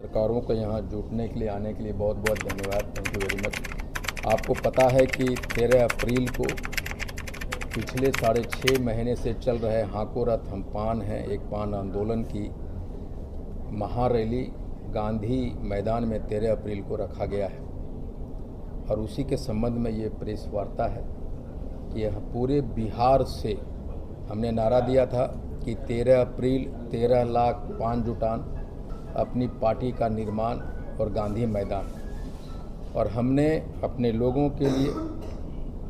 सरकारों को यहाँ जुटने के लिए आने के लिए बहुत बहुत धन्यवाद। Thank you very much. आपको पता है कि 13 अप्रैल को पिछले 6.5 महीने से चल रहे हाको रथ हम पान हैं एक पान आंदोलन की महारैली गांधी मैदान में 13 अप्रैल को रखा गया है और उसी के संबंध में ये प्रेस वार्ता है कि यह पूरे बिहार से हमने नारा दिया था कि 13 अप्रैल 13 लाख पान जुटान, अपनी पार्टी का निर्माण और गांधी मैदान। और हमने अपने लोगों के लिए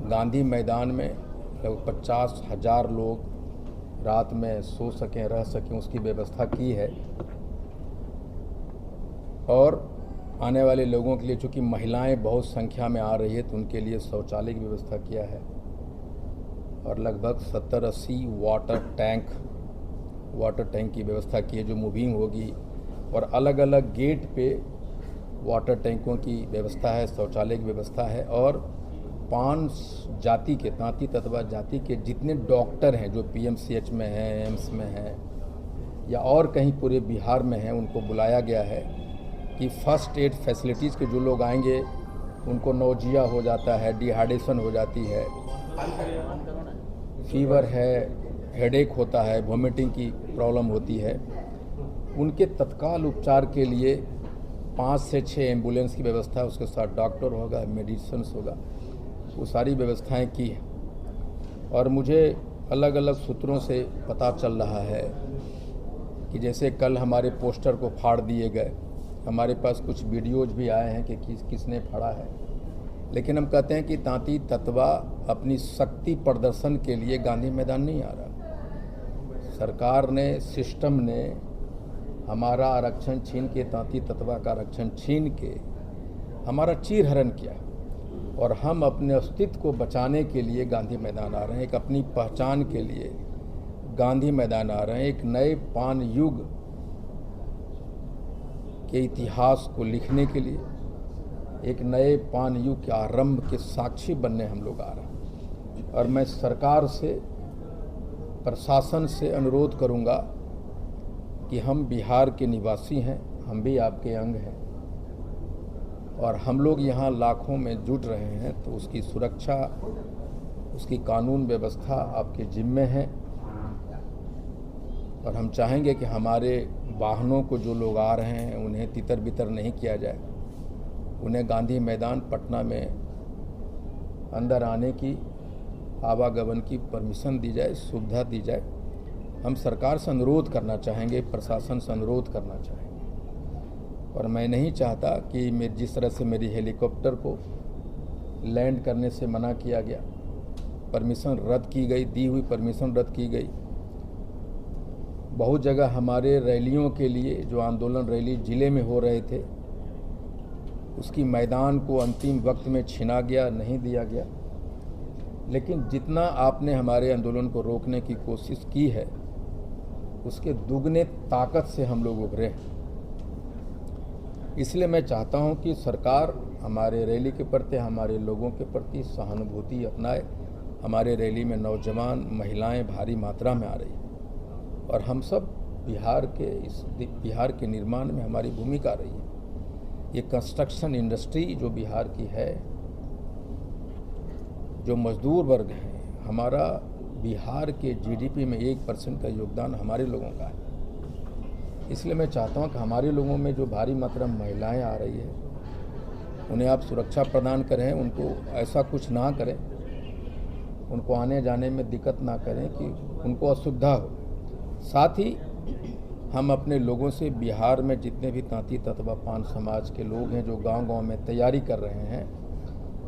गांधी मैदान में लगभग 50,000 लोग रात में सो सकें, रह सकें, उसकी व्यवस्था की है। और आने वाले लोगों के लिए, चूँकि महिलाएं बहुत संख्या में आ रही है, तो उनके लिए शौचालय की व्यवस्था किया है और लगभग 70-80 वाटर टैंक की व्यवस्था की है जो मूविंग होगी और अलग अलग गेट पे वाटर टैंकों की व्यवस्था है, शौचालय की व्यवस्था है। और 5 जाति के, तांती ततवा जाति के जितने डॉक्टर हैं जो PMCH में हैं, एम्स में हैं या और कहीं पूरे बिहार में हैं, उनको बुलाया गया है कि फर्स्ट एड फैसिलिटीज़ के जो लोग आएंगे उनको नौजिया हो जाता है, डिहाइड्रेशन हो जाती है, फीवर है, हेडेक होता है, वॉमिटिंग की प्रॉब्लम होती है, उनके तत्काल उपचार के लिए 5 से 6 एम्बुलेंस की व्यवस्था, उसके साथ डॉक्टर होगा, मेडिसिन्स होगा, वो सारी व्यवस्थाएं की हैं। और मुझे अलग अलग सूत्रों से पता चल रहा है कि जैसे कल हमारे पोस्टर को फाड़ दिए गए, हमारे पास कुछ वीडियोज भी आए हैं कि किसने फाड़ा है, लेकिन हम कहते हैं कि तांती ततवा अपनी शक्ति प्रदर्शन के लिए गांधी मैदान नहीं आ रहा। सरकार ने, सिस्टम ने हमारा आरक्षण छीन के, तांती ततवा का आरक्षण छीन के हमारा चीरहरण किया और हम अपने अस्तित्व को बचाने के लिए गांधी मैदान आ रहे हैं। एक अपनी पहचान के लिए गांधी मैदान आ रहे हैं। एक नए पान युग के इतिहास को लिखने के लिए, एक नए पान युग के आरंभ के साक्षी बनने हम लोग आ रहे हैं। और मैं सरकार से, प्रशासन से अनुरोध करूंगा कि हम बिहार के निवासी हैं, हम भी आपके अंग हैं और हम लोग यहाँ लाखों में जुट रहे हैं, तो उसकी सुरक्षा, उसकी कानून व्यवस्था आपके जिम्मे है। और हम चाहेंगे कि हमारे वाहनों को जो लोग आ रहे हैं उन्हें तितर बितर नहीं किया जाए, उन्हें गांधी मैदान पटना में अंदर आने की, आवागमन की परमिशन दी जाए, सुविधा दी जाए। हम सरकार से अनुरोध करना चाहेंगे, प्रशासन से अनुरोध करना चाहेंगे। और मैं नहीं चाहता कि जिस तरह से मेरी हेलीकॉप्टर को लैंड करने से मना किया गया, परमिशन रद्द की गई, दी हुई परमिशन रद्द की गई। बहुत जगह हमारे रैलियों के लिए, जो आंदोलन रैली ज़िले में हो रहे थे, उसकी मैदान को अंतिम वक्त में छीना गया, नहीं दिया गया। लेकिन जितना आपने हमारे आंदोलन को रोकने की कोशिश की है, उसके दुगने ताकत से हम लोग उभरे हैं। इसलिए मैं चाहता हूं कि सरकार हमारे रैली के प्रति, हमारे लोगों के प्रति सहानुभूति अपनाए। हमारे रैली में नौजवान, महिलाएं भारी मात्रा में आ रही हैं और हम सब बिहार के निर्माण में हमारी भूमिका रही है। ये कंस्ट्रक्शन इंडस्ट्री जो बिहार की है, जो मजदूर वर्ग है, हमारा बिहार के GDP में 1% का योगदान हमारे लोगों का है। इसलिए मैं चाहता हूं कि हमारे लोगों में जो भारी मात्रा में महिलाएं आ रही है, उन्हें आप सुरक्षा प्रदान करें, उनको ऐसा कुछ ना करें, उनको आने जाने में दिक्कत ना करें कि उनको असुविधा हो। साथ ही हम अपने लोगों से, बिहार में जितने भी तांती ततवा पान समाज के लोग हैं जो गांव-गांव में तैयारी कर रहे हैं,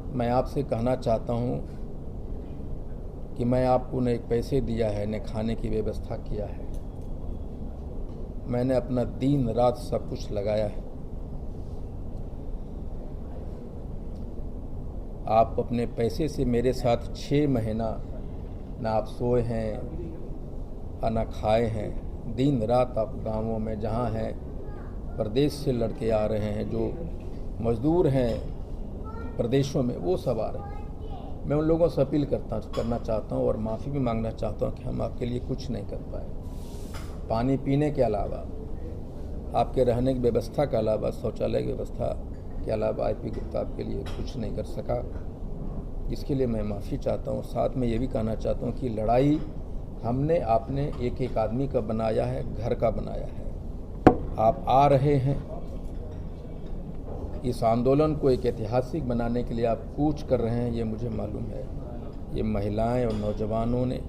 मैं आपसे कहना चाहता हूं कि मैं आपको न एक पैसे दिया है, न खाने की व्यवस्था किया है। मैंने अपना दिन रात सब कुछ लगाया है। आप अपने पैसे से मेरे साथ 6 महीना ना आप सोए हैं और ना खाए हैं। दिन रात आप गांवों में जहां हैं, प्रदेश से लड़के आ रहे हैं, जो मजदूर हैं प्रदेशों में, वो सब आ रहे हैं। मैं उन लोगों से अपील करना चाहता हूं और माफ़ी भी मांगना चाहता हूं कि हम आपके लिए कुछ नहीं कर पाए। पानी पीने के अलावा आपके रहने की व्यवस्था के अलावा, शौचालय की व्यवस्था के अलावा आईपी गुप्ता आपके लिए कुछ नहीं कर सका। इसके लिए मैं माफ़ी चाहता हूँ। साथ में ये भी कहना चाहता हूँ कि लड़ाई हमने आपने एक एक आदमी का बनाया है, घर का बनाया है। आप आ रहे हैं, इस आंदोलन को एक ऐतिहासिक बनाने के लिए आप कूच कर रहे हैं, ये मुझे मालूम है। ये महिलाएं और नौजवानों ने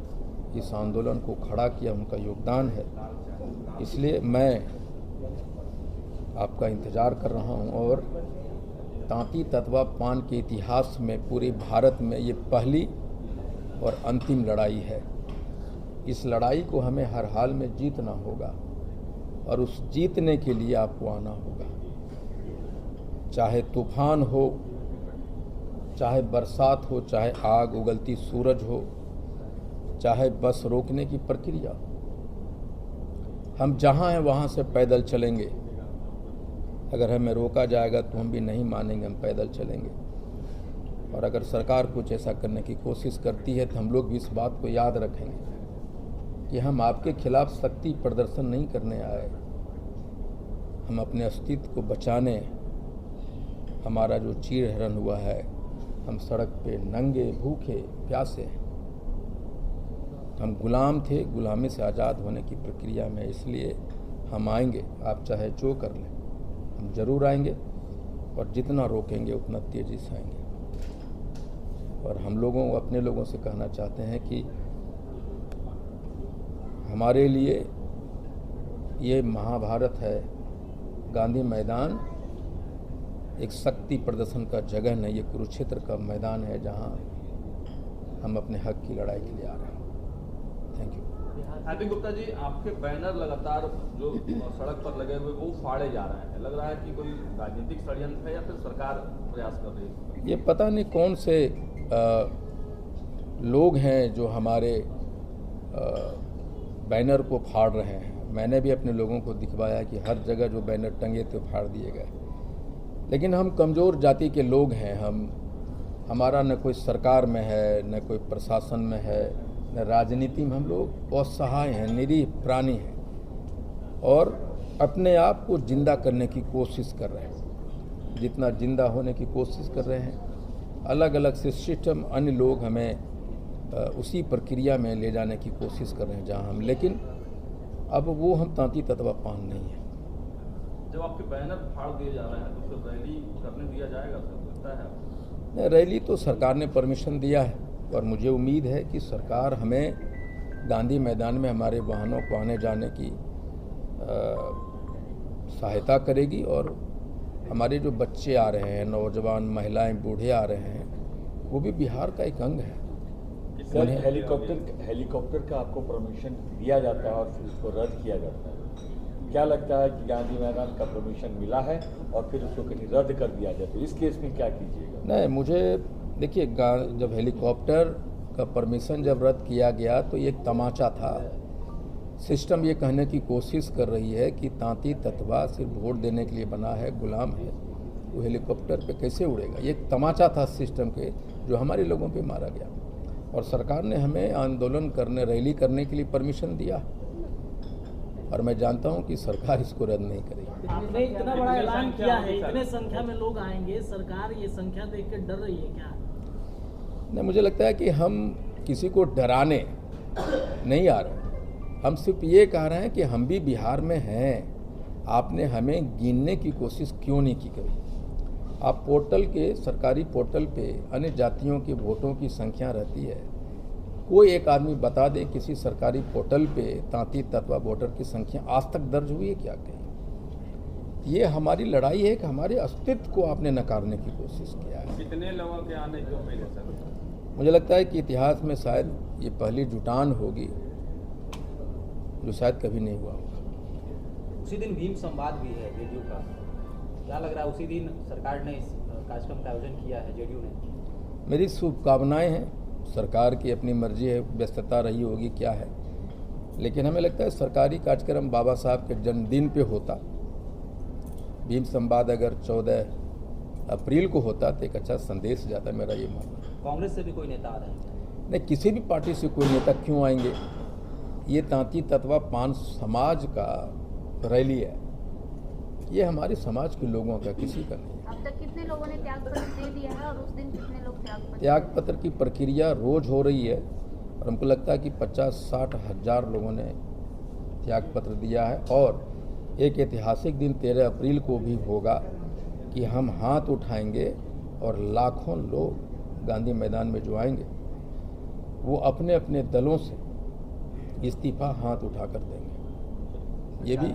इस आंदोलन को खड़ा किया, उनका योगदान है। इसलिए मैं आपका इंतज़ार कर रहा हूं। और तांती ततवा पान के इतिहास में पूरे भारत में ये पहली और अंतिम लड़ाई है। इस लड़ाई को हमें हर हाल में जीतना होगा और उस जीतने के लिए आपको आना होगा। चाहे तूफान हो, चाहे बरसात हो, चाहे आग उगलती सूरज हो, चाहे बस रोकने की प्रक्रिया, हम जहाँ हैं वहाँ से पैदल चलेंगे। अगर हमें रोका जाएगा तो हम भी नहीं मानेंगे, हम पैदल चलेंगे। और अगर सरकार कुछ ऐसा करने की कोशिश करती है तो हम लोग भी इस बात को याद रखेंगे कि हम आपके खिलाफ शक्ति प्रदर्शन नहीं करने आए, हम अपने अस्तित्व को बचाने। हमारा जो चीरहरण हुआ है, हम सड़क पे नंगे भूखे प्यासे हैं, हम गुलाम थे, गुलामी से आज़ाद होने की प्रक्रिया में। इसलिए हम आएंगे, आप चाहे जो कर लें, हम ज़रूर आएंगे और जितना रोकेंगे उतना तेज़ी से आएंगे। और हम लोगों अपने लोगों से कहना चाहते हैं कि हमारे लिए ये महाभारत है, गांधी मैदान एक शक्ति प्रदर्शन का जगह नहीं, ये कुरुक्षेत्र का मैदान है जहां हम अपने हक की लड़ाई के लिए आ रहे हैं। Thank you. IP Gupta ji, आपके बैनर लगातार जो सड़क पर लगे हुए वो फाड़े जा रहे हैं, लग रहा है कि कोई राजनीतिक षड्यंत्र है या फिर सरकार प्रयास कर रही है? ये पता नहीं कौन से लोग हैं जो हमारे बैनर को फाड़ रहे हैं। मैंने भी अपने लोगों को दिखवाया कि हर जगह जो बैनर टंगे थे फाड़ दिए गए। लेकिन हम कमज़ोर जाति के लोग हैं, हमारा न कोई सरकार में है, न कोई प्रशासन में है, न राजनीति में। हम लोग असहाय हैं, निरीह प्राणी हैं और अपने आप को जिंदा करने की कोशिश कर रहे हैं। जितना जिंदा होने की कोशिश कर रहे हैं, अलग अलग से सिस्टम, अन्य लोग हमें उसी प्रक्रिया में ले जाने की कोशिश कर रहे हैं जहां हम, लेकिन अब वो हम तांती ततवा पान नहीं है। जब आपके बैनर फाड़ दिए जा रहे हैं तो फिर रैली करने दिया जाएगा, लगता है? नहीं, रैली तो सरकार ने परमिशन दिया है और मुझे उम्मीद है कि सरकार हमें गांधी मैदान में हमारे वाहनों को आने जाने की सहायता करेगी। और हमारे जो बच्चे आ रहे हैं, नौजवान, महिलाएं, बूढ़े आ रहे हैं, वो भी बिहार का एक अंग है। सर, हेलीकॉप्टर का आपको परमिशन दिया जाता है और फिर उसको रद्द किया जाता है। क्या लगता है कि गांधी मैदान का परमिशन मिला है और फिर उसको कहीं रद्द कर दिया जाए, तो इस केस में क्या कीजिएगा? नहीं, मुझे देखिए, जब हेलीकॉप्टर का परमिशन जब रद्द किया गया तो ये एक तमाचा था। सिस्टम ये कहने की कोशिश कर रही है कि तांती ततवा सिर्फ वोट देने के लिए बना है, गुलाम है, वो हेलीकॉप्टर पे कैसे उड़ेगा। ये एक तमाचा था सिस्टम के, जो हमारे लोगों पे मारा गया। और सरकार ने हमें आंदोलन करने, रैली करने के लिए परमिशन दिया और मैं जानता हूं कि सरकार इसको रद्द नहीं करेगी। आपने इतना बड़ा ऐलान किया है, इतने संख्या में लोग आएंगे, सरकार ये संख्या देख के डर रही है क्या? नहीं, मुझे लगता है कि हम किसी को डराने नहीं आ रहे, हम सिर्फ ये कह रहे हैं कि हम भी बिहार में हैं। आपने हमें गिनने की कोशिश क्यों नहीं की कभी? आप पोर्टल के, सरकारी पोर्टल पे अन्य जातियों के वोटों की संख्या रहती है। कोई एक आदमी बता दे किसी सरकारी पोर्टल पे तांती ततवा वोटर की संख्या आज तक दर्ज हुई है क्या कहीं? ये हमारी लड़ाई है कि हमारे अस्तित्व को आपने नकारने की कोशिश किया है। कितने लोगों के आने की उम्मीद है सर? मुझे लगता है कि इतिहास में शायद ये पहली जुटान होगी जो शायद कभी नहीं हुआ होगा। उसी दिन भीम संवाद भी है जेडीयू का, क्या लग रहा है? उसी दिन सरकार ने इस कार्यक्रम का आयोजन किया है जेडीयू ने। मेरी शुभकामनाएं हैं। सरकार की अपनी मर्जी है, व्यस्तता रही होगी क्या है, लेकिन हमें लगता है सरकारी कार्यक्रम बाबा साहब के जन्मदिन पे होता। भीम संवाद अगर 14 अप्रैल को होता तो एक अच्छा संदेश जाता, मेरा ये मानना है। कांग्रेस से भी कोई नेता आ रहे हैं? नहीं, किसी भी पार्टी से कोई नेता क्यों आएंगे? ये तांती ततवा पान समाज का रैली है, ये हमारे समाज के लोगों का, किसी का नहीं। अब तक कितने लोगों ने त्याग पत्र दे दिया है और उस दिन कितने लोग त्याग पत्र की प्रक्रिया रोज हो रही है और हमको लगता है कि 50-60 हज़ार लोगों ने त्याग पत्र दिया है। और एक ऐतिहासिक दिन 13 अप्रैल को भी होगा कि हम हाथ उठाएंगे और लाखों लोग गांधी मैदान में जो आएंगे वो अपने अपने दलों से इस्तीफा हाथ उठाकर देंगे।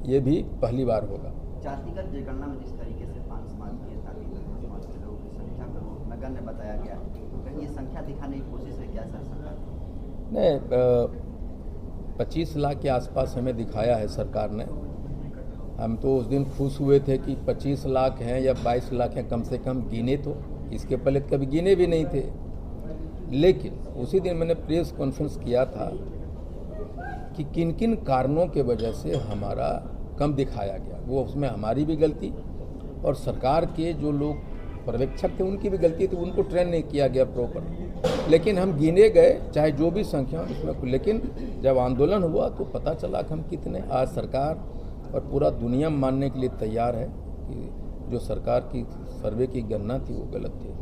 ये भी पहली बार होगा। जातिगत जनगणना में जिस तरीके से 5 समाज के समाज के लोगों की संख्या को नगण्य बताया गया, तो कहीं ये संख्या दिखाने की कोशिश है क्या सर सरकार? नहीं, 25 लाख के आसपास हमें दिखाया है सरकार ने। हम तो उस दिन खुश हुए थे कि 25 लाख हैं या 22 लाख हैं, कम से कम गिने तो। इसके पहले कभी गिने भी नहीं थे। लेकिन उसी दिन मैंने प्रेस कॉन्फ्रेंस किया था कि किन किन कारणों के वजह से हमारा कम दिखाया गया। वो उसमें हमारी भी गलती और सरकार के जो लोग पर्यवेक्षक थे उनकी भी गलती थी, उनको ट्रेन नहीं किया गया प्रॉपर। लेकिन हम गिने गए, चाहे जो भी संख्या उसमें। लेकिन जब आंदोलन हुआ तो पता चला कि हम कितने। आज सरकार और पूरा दुनिया मानने के लिए तैयार है कि जो सरकार की सर्वे की गणना थी वो गलत थी।